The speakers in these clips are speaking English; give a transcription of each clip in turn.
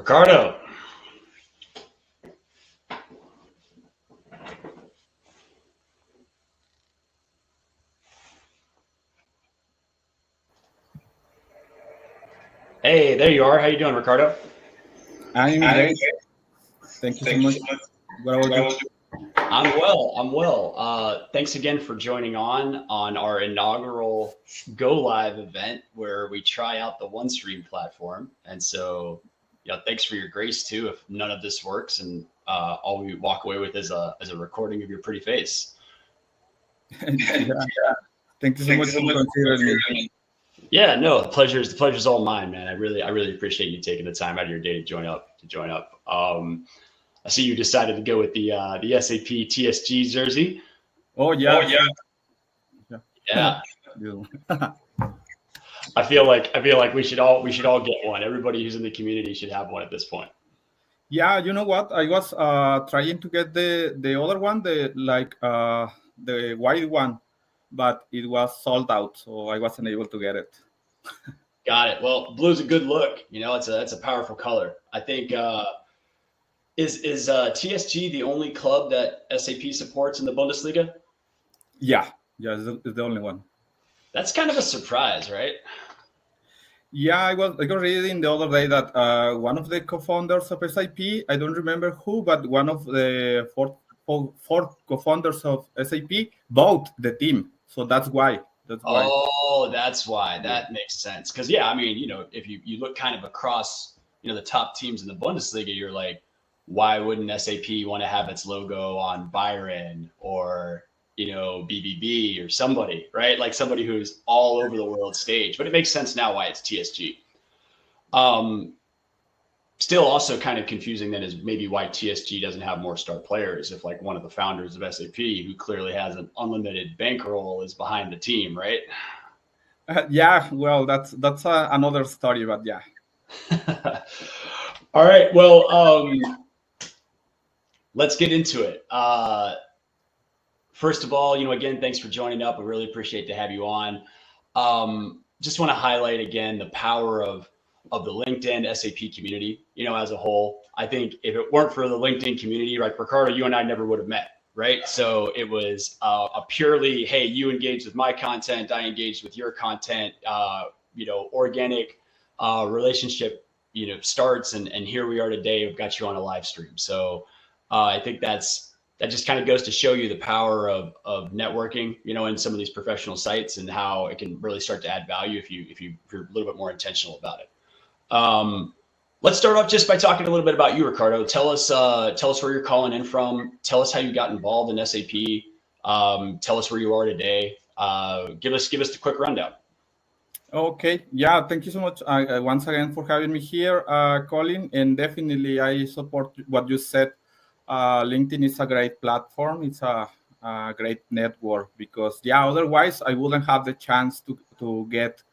Ricardo. Hey, there you are. How you doing, Ricardo? I'm great. Thank you so much. What about you? I'm well. Thanks again for joining on our inaugural Go Live event where we try out the OneStream platform. And so, thanks for your grace too. If none of this works, and all we walk away with is a recording of your pretty face. Yeah. Thank you so much for considering me. Yeah, no, the pleasure's all mine, man. I really appreciate you taking the time out of your day to join up. I see you decided to go with the SAP TSG jersey. Oh yeah. Yeah. I feel like we should all get one. Everybody who's in the community should have one at this point. Yeah, you know what? I was trying to get the other one, the white one, but it was sold out, so I wasn't able to get it. Got it. Well, blue's a good look. It's a powerful color. I think is TSG the only club that SAP supports in the Bundesliga? Yeah, it's the only one. That's kind of a surprise, right? Yeah, I was reading the other day that one of the co-founders of SAP, I don't remember who, but one of the four co-founders of SAP bought the team. So that's why. Oh, that's why. That makes sense. Because if you look kind of across, the top teams in the Bundesliga, you're like, why wouldn't SAP want to have its logo on Bayern or BBB or somebody, right? Like somebody who's all over the world stage. But it makes sense now why it's TSG. Still also kind of confusing then is maybe why TSG doesn't have more star players if like one of the founders of SAP, who clearly has an unlimited bankroll, is behind the team, right? Yeah, well, that's another story, but yeah. All right, well, let's get into it. First of all, again, thanks for joining up. We really appreciate to have you on. Just want to highlight again the power of the LinkedIn SAP community, as a whole. I think if it weren't for the LinkedIn community, like Ricardo, you and I never would have met, right? So it was a purely, hey, you engaged with my content, I engaged with your content, organic relationship, starts, and here we are today. We've got you on a live stream. So I think that just kind of goes to show you the power of networking, in some of these professional sites, and how it can really start to add value if you're a little bit more intentional about it. Let's start off just by talking a little bit about you, Ricardo. Tell us where you're calling in from. Tell us how you got involved in SAP. Tell us where you are today. Give us the quick rundown. Okay. Yeah. Thank you so much once again for having me here, Colin. And definitely I support what you said. LinkedIn is a great platform. It's a great network because otherwise I wouldn't have the chance to get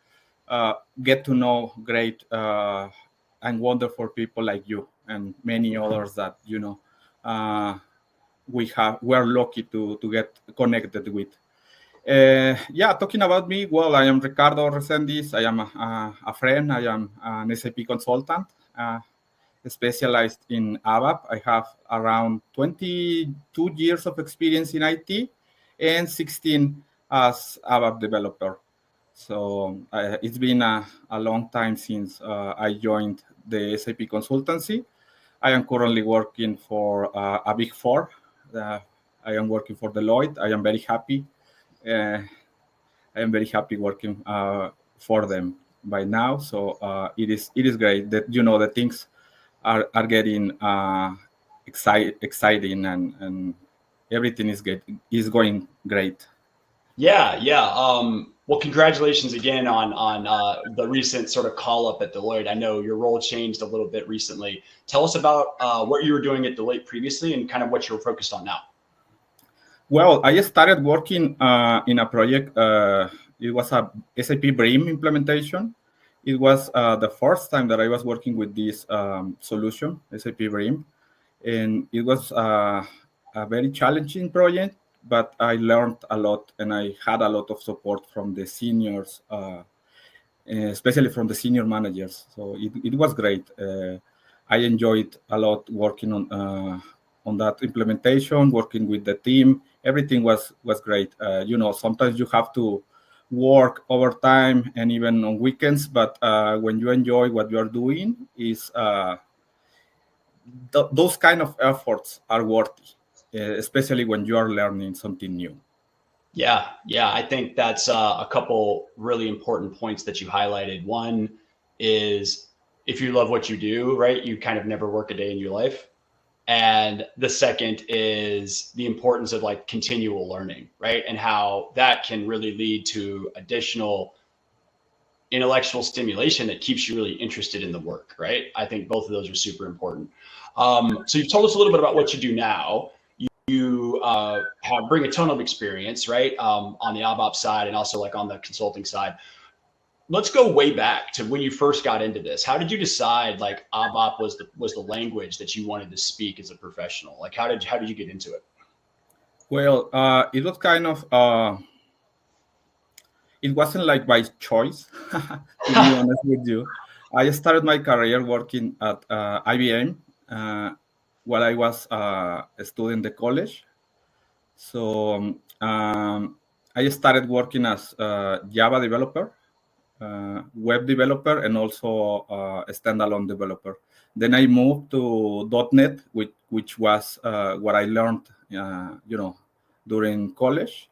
to know great and wonderful people like you and many others that we're lucky to get connected with. Talking about me, well, I am Ricardo Resendiz. I am a friend. I am an SAP consultant. Specialized in ABAP. I have around 22 years of experience in IT and 16 as ABAP developer. So it's been a long time since I joined the SAP consultancy. I am currently working for a Big Four. I am working for Deloitte. I am very happy. I am very happy working for them by now. So it is great that the things are getting exciting and everything is going great. Yeah. Well, congratulations again on the recent sort of call up at Deloitte. I know your role changed a little bit recently. Tell us about what you were doing at Deloitte previously and kind of what you're focused on now. Well, I started working in a project. It was a SAP BRIM implementation. It was the first time that I was working with this solution, SAP BRIM, and it was a very challenging project, but I learned a lot, and I had a lot of support from the seniors, especially from the senior managers. So it was great. I enjoyed a lot working on that implementation, working with the team. Everything was great. Sometimes you have to work overtime and even on weekends, but when you enjoy what you are doing, is those kind of efforts are worthy, especially when you are learning something new. Yeah, I think that's a couple really important points that you highlighted. One is if you love what you do, right, you kind of never work a day in your life. And the second is the importance of like continual learning, right? And how that can really lead to additional intellectual stimulation that keeps you really interested in the work, right? I think both of those are super important. So you've told us a little bit about what you do now. You bring a ton of experience, right, on the ABAP side and also like on the consulting side. Let's go way back to when you first got into this. How did you decide like ABAP was the language that you wanted to speak as a professional? Like how did you get into it? Well, it was kind of it wasn't like by choice, to be honest with you. I started my career working at IBM while I was a student at college. So I started working as a Java developer, web developer, and also a standalone developer. Then I moved to .NET, which was what I learned, during college,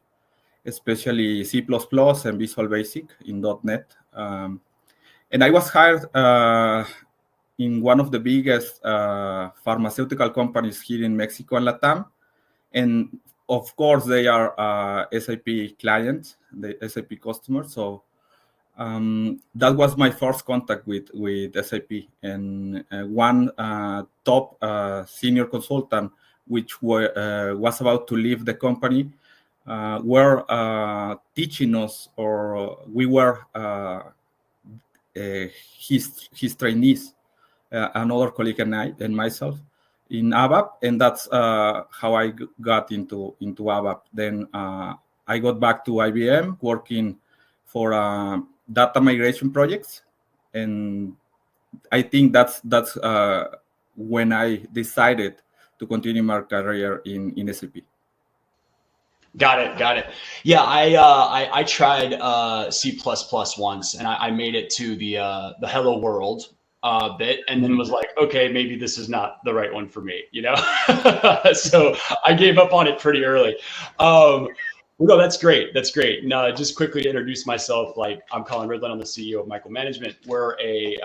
especially C++ and Visual Basic in .NET. And I was hired in one of the biggest pharmaceutical companies here in Mexico and Latam. And of course, they are SAP clients, the SAP customers. So that was my first contact with SAP. And one top senior consultant, which was about to leave the company, were teaching us, or we were his trainees, another colleague and myself, in ABAP, and that's how I got into ABAP. Then I got back to IBM working for data migration projects, and I think that's when I decided to continue my career in SAP. Got it. Yeah, I tried C++ once, and I made it to the hello world bit, and then was like, okay, maybe this is not the right one for me, So I gave up on it pretty early. No, that's great. No, just quickly to introduce myself, like I'm Colin Ridlon. I'm the CEO of Michael Management. We're a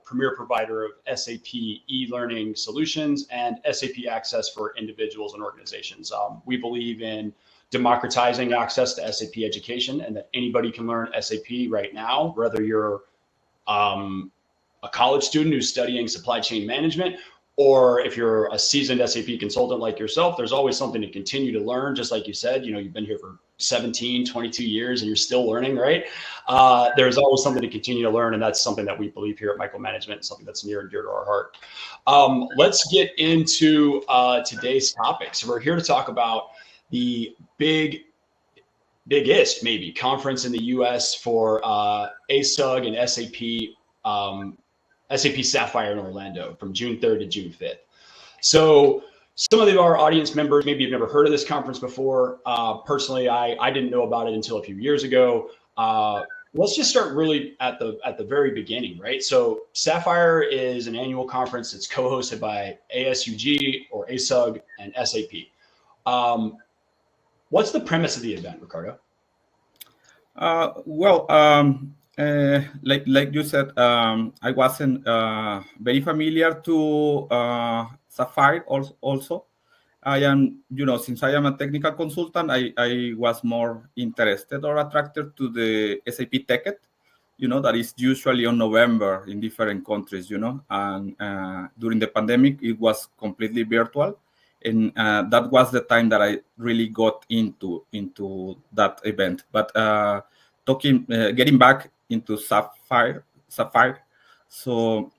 premier provider of SAP e-learning solutions and SAP access for individuals and organizations. We believe in democratizing access to SAP education, and that anybody can learn SAP right now, whether you're a college student who's studying supply chain management, or if you're a seasoned SAP consultant like yourself. There's always something to continue to learn. Just like you said, you've been here for 17, 22 years and you're still learning, right? There's always something to continue to learn. And that's something that we believe here at Michael Management, something that's near and dear to our heart. Let's get into today's topic. So we're here to talk about the biggest maybe conference in the US for ASUG and SAP, SAP Sapphire in Orlando from June 3rd to June 5th. So some of our audience members maybe have never heard of this conference before. Personally, I didn't know about it until a few years ago. Let's just start really at the very beginning, right? So Sapphire is an annual conference that's co-hosted by ASUG or ASUG and SAP. What's the premise of the event, Ricardo? Like you said, I wasn't very familiar to Sapphire also. I am, since I am a technical consultant, I was more interested or attracted to the SAP TechEd, that is usually on November in different countries, and during the pandemic, it was completely virtual. And that was the time that I really got into that event. But getting back into Sapphire. So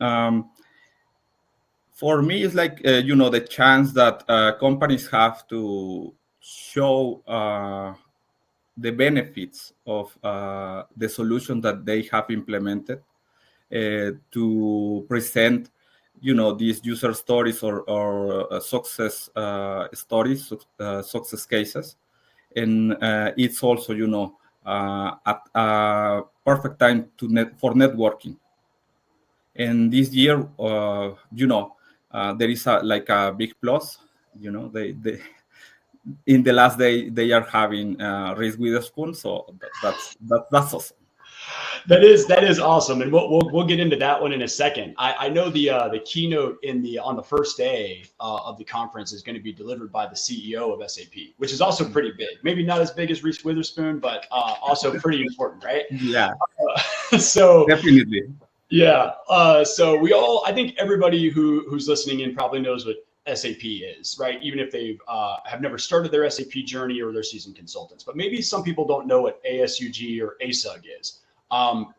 for me, it's like the chance that companies have to show the benefits of the solution that they have implemented, to present these user stories or success stories, success cases. And it's also, a perfect time for networking. And this year, there is a big plus. They in the last day they are having Reese Witherspoon, so that's awesome. That is awesome, and we'll get into that one in a second. I know the keynote on the first day of the conference is going to be delivered by the CEO of SAP, which is also pretty big. Maybe not as big as Reese Witherspoon, but also pretty important, right? Yeah. So definitely. Yeah. So I think everybody who's listening in probably knows what SAP is, right? Even if they have never started their SAP journey or they're seasoned consultants. But maybe some people don't know what ASUG or ASUG is.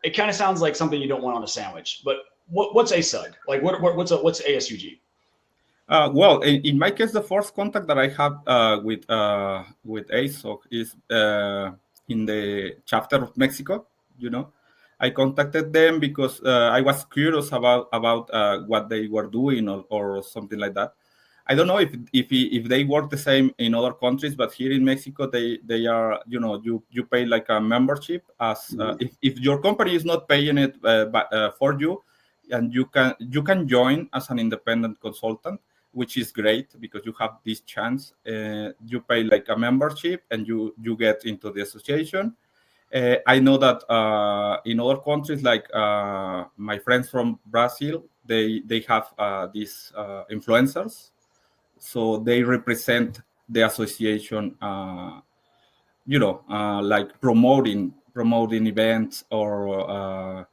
It kind of sounds like something you don't want on a sandwich. But what's ASUG? Like what's ASUG? Well, in my case, the first contact that I have with ASUG is in the chapter of Mexico. I contacted them because I was curious about what they were doing or something like that. I don't know if they work the same in other countries, but here in Mexico they are, you pay like a membership as if your company is not paying it for you, and you can join as an independent consultant, which is great because you have this chance. You pay like a membership and you get into the association. I know that in other countries, like my friends from Brazil, they have these influencers, so they represent the association. Like promoting events or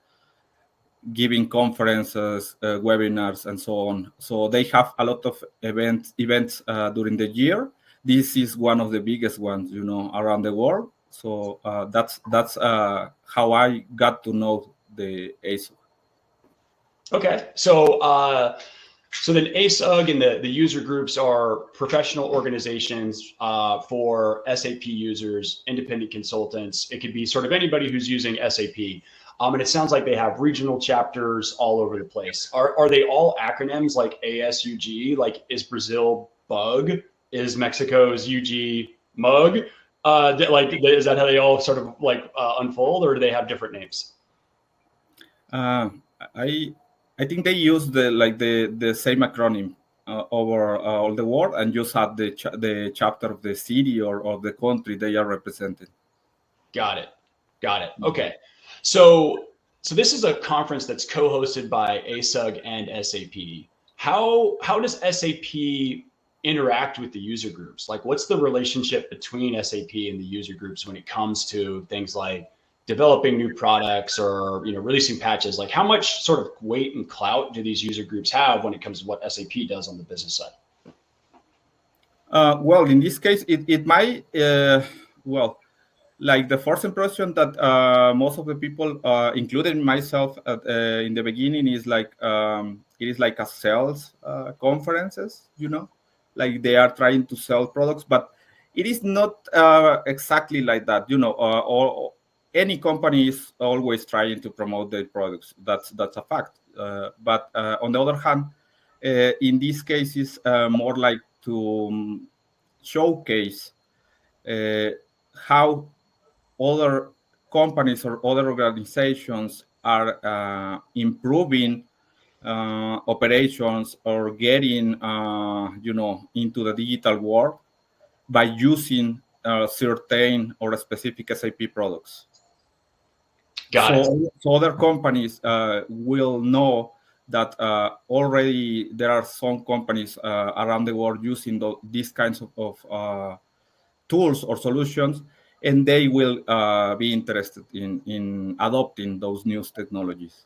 giving conferences, webinars, and so on. So they have a lot of events during the year. This is one of the biggest ones, around the world. So that's how I got to know the ASUG. Okay, so then ASUG and the user groups are professional organizations for SAP users, independent consultants. It could be sort of anybody who's using SAP. And it sounds like they have regional chapters all over the place. Are they all acronyms like ASUG? Like, is Brazil BUG? Is Mexico's UG MUG? Is that how they all sort of unfold, or do they have different names? I think they use the same acronym over all the world, and just have the chapter of the city or the country they are representing. Got it. Okay. So this is a conference that's co-hosted by ASUG and SAP. How does SAP interact with the user groups? Like, what's the relationship between SAP and the user groups when it comes to things like developing new products or releasing patches? Like, how much sort of weight and clout do these user groups have when it comes to what SAP does on the business side? Well, in this case, it might like the first impression that most of the people, including myself, in the beginning, is like it is like a sales conferences. Like they are trying to sell products, but it is not exactly like that. Or any company is always trying to promote their products. That's a fact. But on the other hand, in these cases, more like to showcase how other companies or other organizations are improving operations or getting into the digital world by using certain or specific SAP products. So other companies will know that already there are some companies around the world using these kinds of tools or solutions, and they will be interested in adopting those new technologies.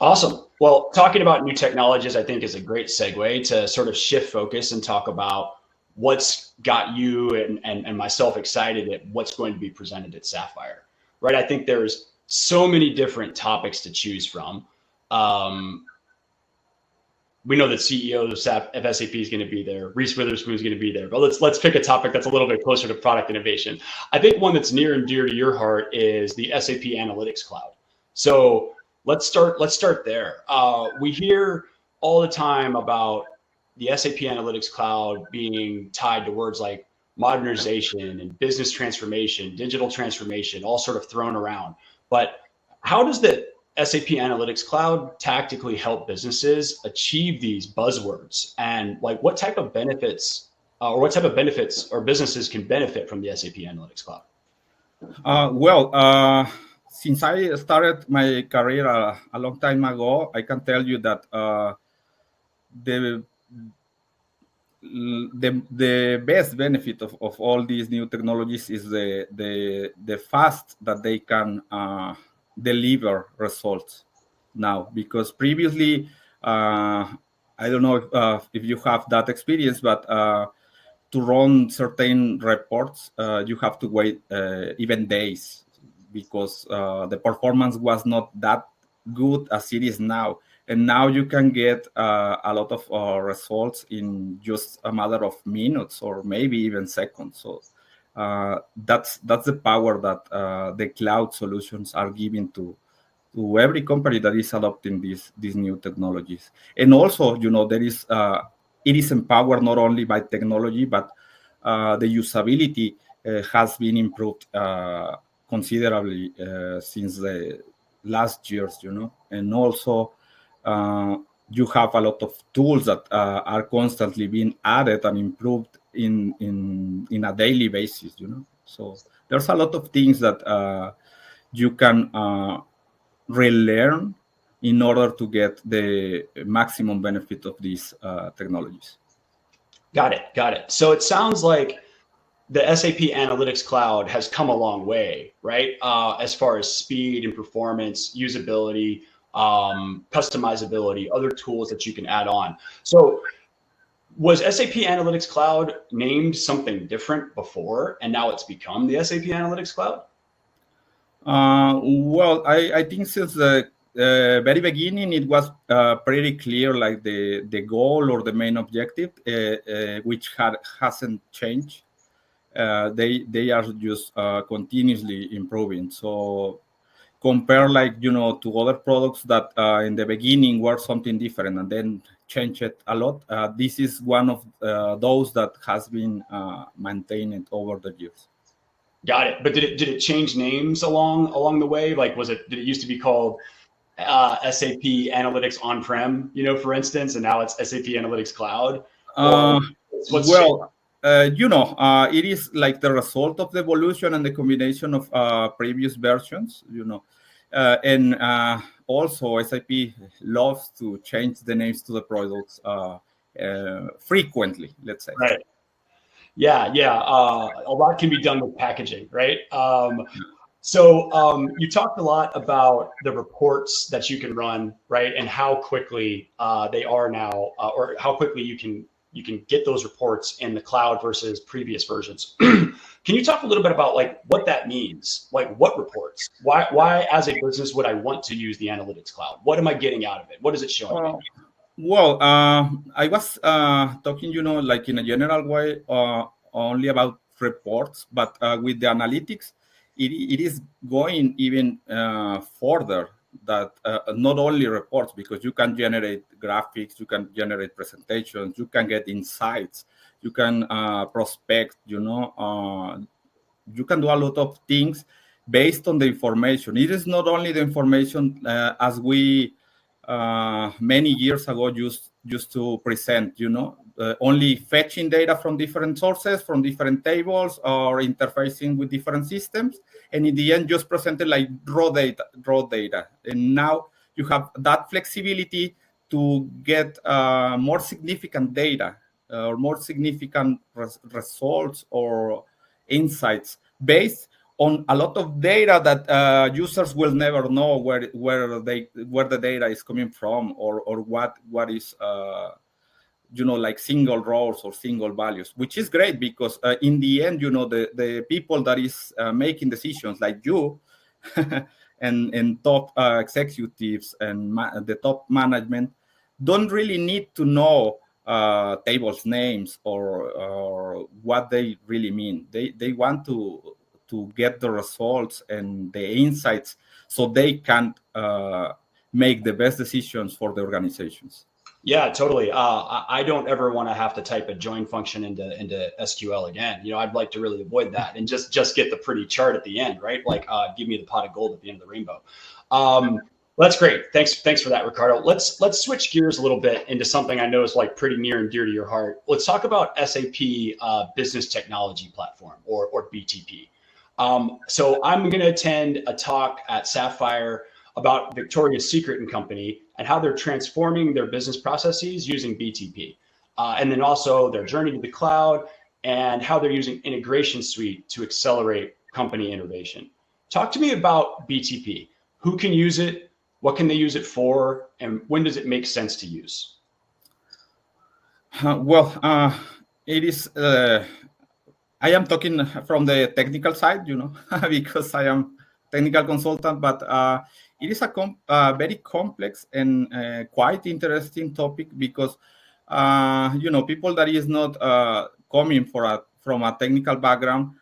Awesome. Well, talking about new technologies, I think, is a great segue to sort of shift focus and talk about what's got you and myself excited at what's going to be presented at Sapphire, right? I think there's so many different topics to choose from. We know that CEO of SAP is going to be there. Reese Witherspoon is going to be there. But let's pick a topic that's a little bit closer to product innovation. I think one that's near and dear to your heart is the SAP Analytics Cloud. So let's start there. We hear all the time about the SAP Analytics Cloud being tied to words like modernization and business transformation, digital transformation, all sort of thrown around. But how does the SAP Analytics Cloud tactically help businesses achieve these buzzwords? And like what type of benefits or businesses can benefit from the SAP Analytics Cloud? Since I started my career a long time ago, I can tell you that the the best benefit of all these new technologies is the fast that they can deliver results now, because previously I don't know if you have that experience, but to run certain reports you have to wait even days, because the performance was not that good as it is now. And now you can get a lot of results in just a matter of minutes or maybe even seconds. So that's the power that the cloud solutions are giving to every company that is adopting these new technologies. And also, there is it is empowered not only by technology, but the usability has been improved considerably since the last years, and also you have a lot of tools that are constantly being added and improved in a daily basis, So there's a lot of things that you can relearn in order to get the maximum benefit of these technologies. Got it. So it sounds like the SAP Analytics Cloud has come a long way, right? As far as speed and performance, usability, customizability, other tools that you can add on. So was SAP Analytics Cloud named something different before, and now it's become the SAP Analytics Cloud? I think since the very beginning, it was pretty clear, like the goal or the main objective, which hasn't changed. They are just continuously improving. So compare, to other products that in the beginning were something different and then changed it a lot. This is one of those that has been maintained over the years. Got it. But did it change names along the way? Like, did it used to be called SAP Analytics On-Prem, for instance, and now it's SAP Analytics Cloud? It is like the result of the evolution and the combination of previous versions, and also SAP loves to change the names to the products frequently, let's say. Right. Yeah. A lot can be done with packaging, right? So you talked a lot about the reports that you can run, right, and how quickly they are now, or how quickly you can get those reports in the cloud versus previous versions. Can you talk a little bit about what that means? Like, what reports? Why as a business would I want to use the Analytics Cloud? What am I getting out of it? What is it showing me? I was talking, like in a general way, only about reports, but with the analytics, it is going even further. That not only reports, because you can generate graphics, you can generate presentations, you can get insights, you can prospect, you can do a lot of things based on the information. It is not only the information as we many years ago used to present, only fetching data from different sources, from different tables, or interfacing with different systems, and in the end just presented like raw data. And now you have that flexibility to get more significant data or more significant results or insights based on a lot of data that users will never know where the data is coming from, or what is like single rows or single values, which is great, because in the end, the people that is making decisions, like you and top executives and the top management, don't really need to know tables names or what they really mean. They want to get the results and the insights so they can make the best decisions for the organizations. Yeah, totally. I don't ever want to have to type a join function into SQL again. I'd like to really avoid that and just get the pretty chart at the end, right? Like, give me the pot of gold at the end of the rainbow. That's great. Thanks for that, Ricardo. Let's switch gears a little bit into something I know is like pretty near and dear to your heart. Let's talk about SAP Business Technology Platform, or BTP. So I'm going to attend a talk at Sapphire about Victoria's Secret and Company and how they're transforming their business processes using BTP. And then also their journey to the cloud and how they're using Integration Suite to accelerate company innovation. Talk to me about BTP. Who can use it? What can they use it for? And when does it make sense to use? It is. I am talking from the technical side, because I am technical consultant, but it is a very complex and quite interesting topic because, people that is not coming from a technical background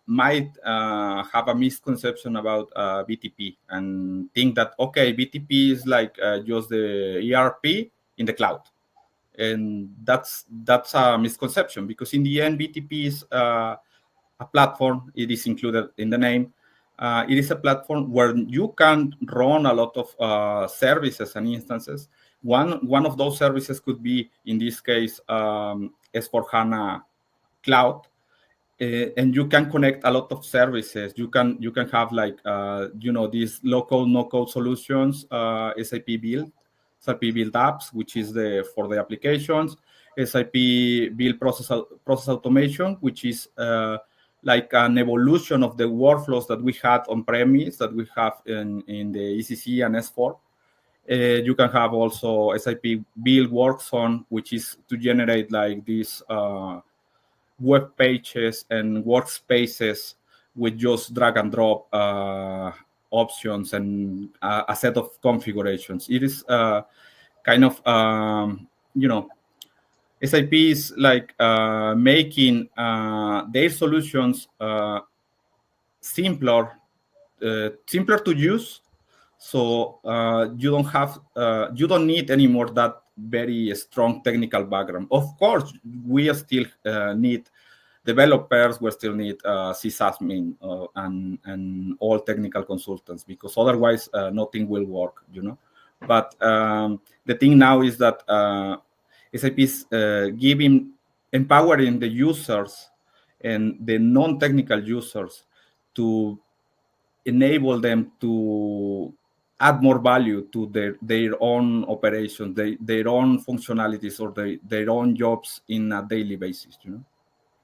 might have a misconception about BTP and think that, okay, BTP is like just the ERP in the cloud. And that's a misconception, because in the end, BTP is a platform. It is included in the name. It is a platform where you can run a lot of services and instances. One of those services could be, in this case, S/4HANA Cloud, and you can connect a lot of services. You can have like these local no-code solutions, SAP Build Apps, which is for the applications, SAP Build Process Automation, which is like an evolution of the workflows that we had on premise that we have in the ECC and S4. You can have also SAP Build Workzone, which is to generate like these web pages and workspaces with just drag and drop options and a set of configurations. It is kind of, SAP is like making their solutions simpler to use. So you don't need anymore that very strong technical background. Of course, we still need developers, we still need sysadmin and all technical consultants, because otherwise nothing will work, But the thing now is that SAP is empowering the users and the non-technical users to enable them to add more value to their own operations, their own functionalities, or their own jobs in a daily basis,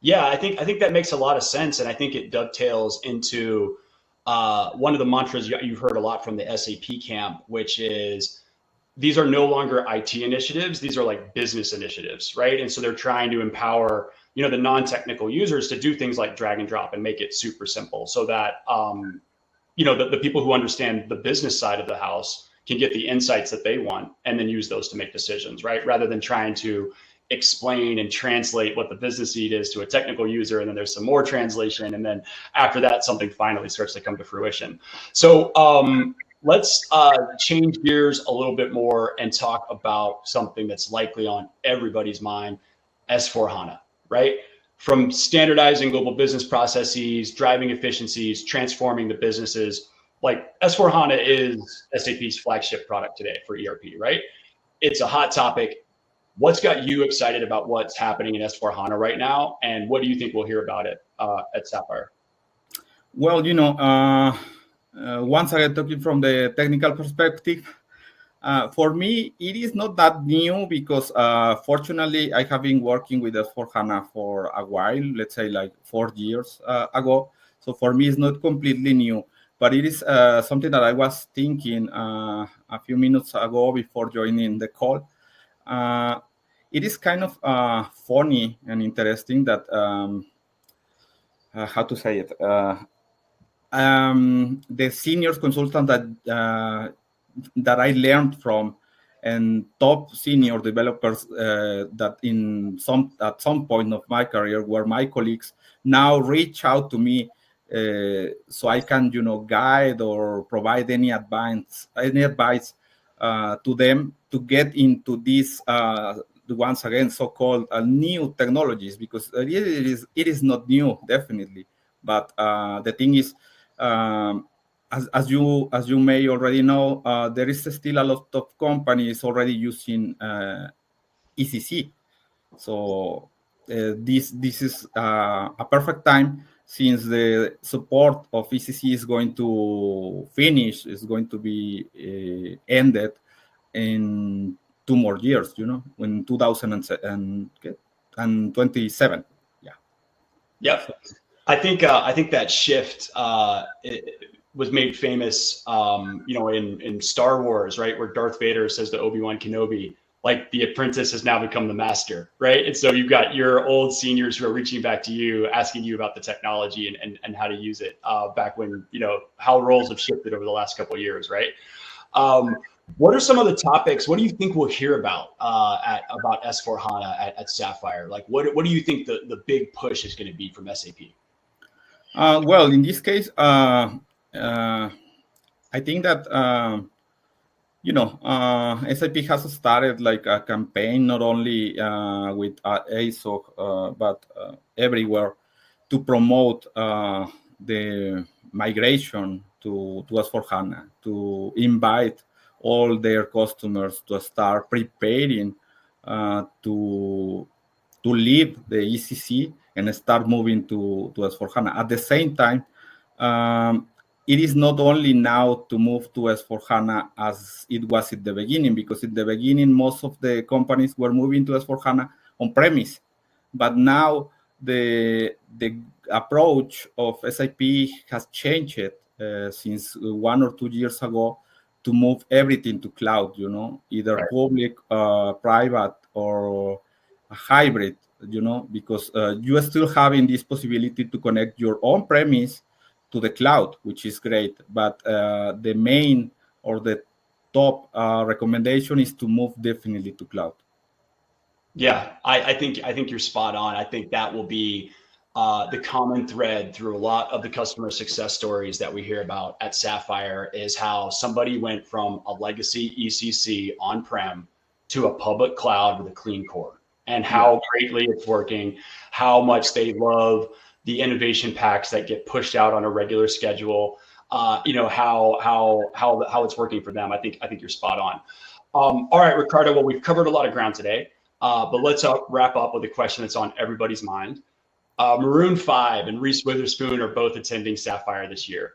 Yeah, I think that makes a lot of sense, and I think it dovetails into one of the mantras you've heard a lot from the SAP camp, which is these are no longer IT initiatives; these are like business initiatives, right? And so they're trying to empower the non-technical users to do things like drag and drop and make it super simple, so that the people who understand the business side of the house can get the insights that they want and then use those to make decisions, right? Rather than trying to explain and translate what the business need is to a technical user, and then there's some more translation, and then after that something finally starts to come to fruition. So let's change gears a little bit more and talk about something that's likely on everybody's mind: S/4HANA, right? From standardizing global business processes, driving efficiencies, transforming the businesses, like S/4HANA is SAP's flagship product today for ERP, right? It's a hot topic. What's got you excited about what's happening in S/4HANA right now, and what do you think we'll hear about it at Sapphire? Well, once again, talking from the technical perspective, for me, it is not that new, because fortunately, I have been working with S/4HANA for a while, let's say like 4 years ago. So for me, it's not completely new, but it is something that I was thinking a few minutes ago before joining the call. It is kind of funny and interesting that, how to say it, the senior consultant that I learned from, and top senior developers that at some point of my career were my colleagues, now reach out to me so I can guide or provide any advice to them to get into these once again so-called new technologies, because it is not new, definitely, but the thing is, as you may already know, there is still a lot of companies already using ECC. So this is a perfect time, since the support of ECC is going to finish, is going to be ended in 2 more years, in 2027. Yeah. Yep. I think that shift it was made famous, in Star Wars, right, where Darth Vader says to Obi-Wan Kenobi, like, the apprentice has now become the master, right? And so you've got your old seniors who are reaching back to you, asking you about the technology and how to use it back when, how roles have shifted over the last couple of years, right? What are some of the topics? What do you think we'll hear about about S/4HANA at Sapphire? Like, what do you think the big push is going to be from SAP? Well, in this case, I think that SAP has started like a campaign, not only with ASUG, but everywhere, to promote the migration to S/4HANA, to invite all their customers to start preparing to leave the ECC and start moving to S/4HANA. At the same time, it is not only now to move to S/4HANA as it was at the beginning, because at the beginning, most of the companies were moving to S/4HANA on premise. But now the approach of SAP has changed since 1 or 2 years ago, to move everything to cloud, either right, public, private, or a hybrid, because you are still having this possibility to connect your own premise to the cloud, which is great. But the main or the top recommendation is to move definitely to cloud. Yeah, I think you're spot on. I think that will be the common thread through a lot of the customer success stories that we hear about at Sapphire, is how somebody went from a legacy ECC on-prem to a public cloud with a clean core, and how greatly it's working, how much they love the innovation packs that get pushed out on a regular schedule, how it's working for them. I think you're spot on. All right, Ricardo, well, we've covered a lot of ground today, but let's wrap up with a question that's on everybody's mind. Maroon 5 and Reese Witherspoon are both attending Sapphire this year.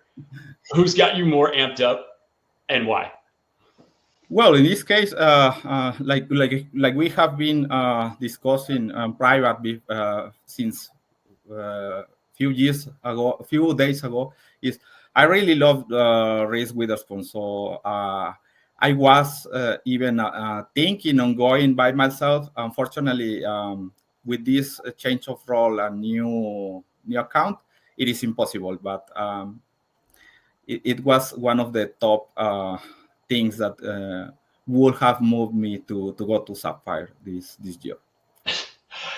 Who's got you more amped up, and why? Well, in this case, like we have been discussing private since few days ago, is I really loved Reese Witherspoon. So I was even thinking on going by myself. Unfortunately, with this change of role and new account, it is impossible. But it was one of the top things that would have moved me to go to Sapphire this year.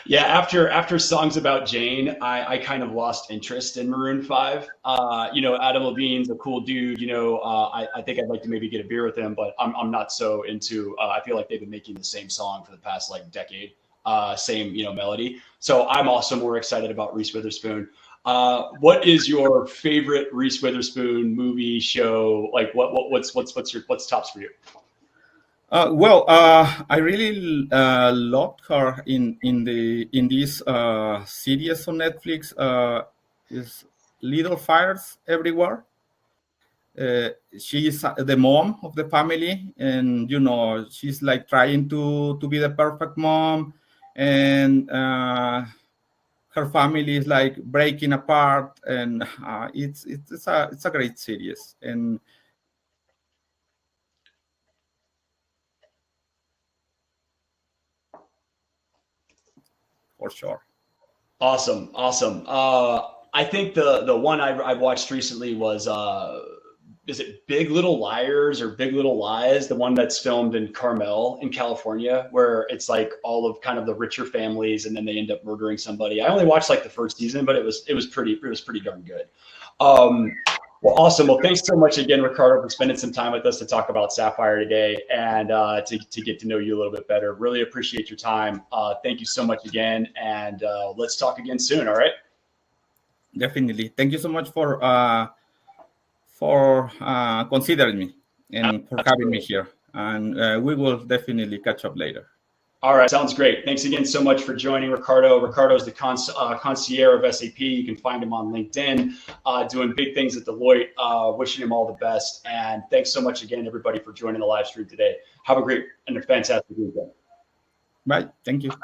Yeah, after Songs About Jane, I kind of lost interest in Maroon 5. Adam Levine's a cool dude. I think I'd like to maybe get a beer with him, but I'm not so into. I feel like they've been making the same song for the past decade, same melody. So I'm also more excited about Reese Witherspoon. What is your favorite Reese Witherspoon movie, show? Like what's tops for you? Well, I really loved her in this series on Netflix. Is Little Fires Everywhere. She is the mom of the family, and she's like trying to be the perfect mom, and her family is like breaking apart, and it's a great series. And for sure. Awesome. I think the one I watched recently was is it Big Little Liars or Big Little Lies? The one that's filmed in Carmel in California, where it's like all of kind of the richer families, and then they end up murdering somebody. I only watched the first season, but it was pretty darn good. Well, awesome. Well, thanks so much again, Ricardo, for spending some time with us to talk about Sapphire today and to get to know you a little bit better. Really appreciate your time. Thank you so much again, and let's talk again soon. All right. Definitely. Thank you so much for considering me and for having me here. And we will definitely catch up later. All right, sounds great. Thanks again so much for joining Ricardo. Ricardo is the concierge of SAP. You can find him on LinkedIn, doing big things at Deloitte. Wishing him all the best. And thanks so much again, everybody, for joining the live stream today. Have a great and a fantastic weekend. Bye. Thank you. Bye.